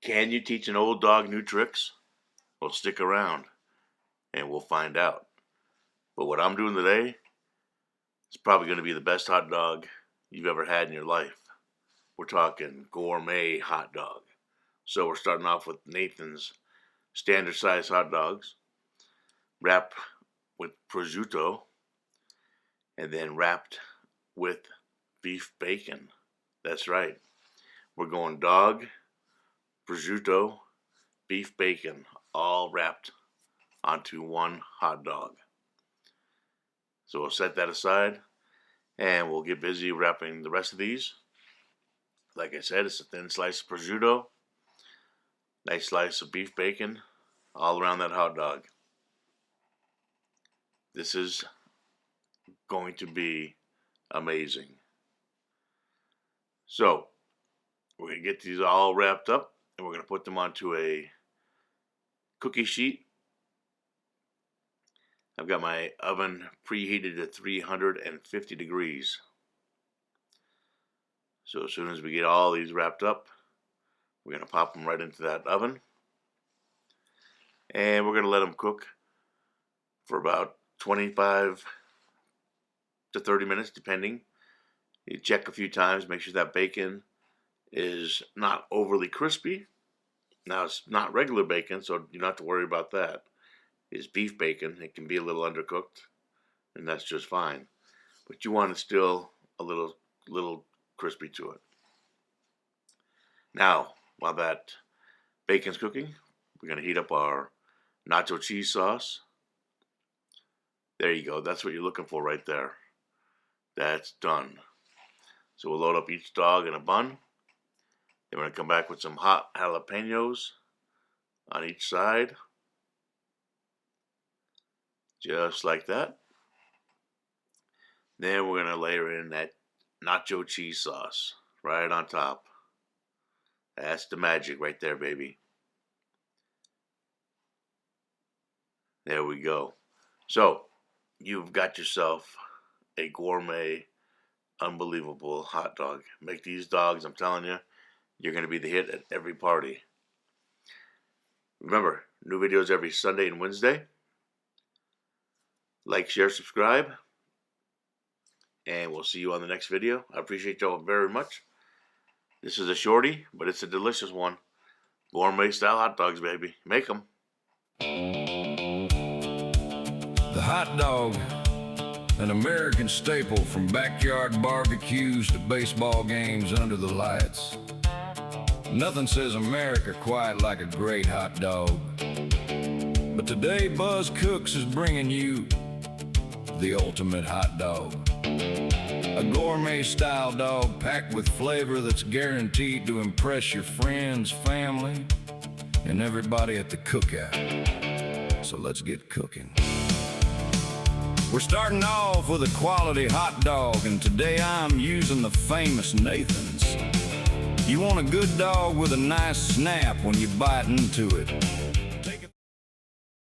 Can you teach an old dog new tricks? Well, stick around and we'll find out. But what I'm doing today is probably going to be the best hot dog you've ever had in your life. We're talking gourmet hot dog. So we're starting off with Nathan's standard size hot dogs, wrapped with prosciutto, and then wrapped with beef bacon. That's right. We're going dog, prosciutto, beef bacon, all wrapped onto one hot dog. So we'll set that aside and we'll get busy wrapping the rest of these. Like I said, it's a thin slice of prosciutto, nice slice of beef bacon, all around that hot dog. This is going to be amazing. So we're going to get these all wrapped up and we're going to put them onto a cookie sheet. I've got my oven preheated to 350 degrees. So as soon as we get all these wrapped up, we're going to pop them right into that oven. And we're going to let them cook for about 25 to 30 minutes, depending. You check a few times, make sure that bacon is not overly crispy. Now, it's not regular bacon, so you don't have to worry about that. It's beef bacon. It can be a little undercooked, and that's just fine. But you want it still a little crispy to it. Now, while that bacon's cooking, we're going to heat up our nacho cheese sauce. There you go. That's what you're looking for right there. That's done. So we'll load up each dog in a bun. Then we're going to come back with some hot jalapenos on each side. Just like that. Then we're going to layer in that nacho cheese sauce right on top. That's the magic right there, baby. There we go. So, you've got yourself a gourmet, unbelievable hot dog. Make these dogs, I'm telling you, you're going to be the hit at every party. Remember, new videos every Sunday and Wednesday. Like, share, subscribe. And we'll see you on the next video. I appreciate y'all very much. This is a shorty, but it's a delicious one. Gourmet style hot dogs, baby. Make them. The hot dog, an American staple from backyard barbecues to baseball games under the lights. Nothing says America quite like a great hot dog. But today Buzz Cooks is bringing you the ultimate hot dog. A gourmet style dog packed with flavor that's guaranteed to impress your friends, family, and everybody at the cookout. So let's get cooking. We're starting off with a quality hot dog, and today I'm using the famous Nathan's. You want a good dog with a nice snap when you bite into it.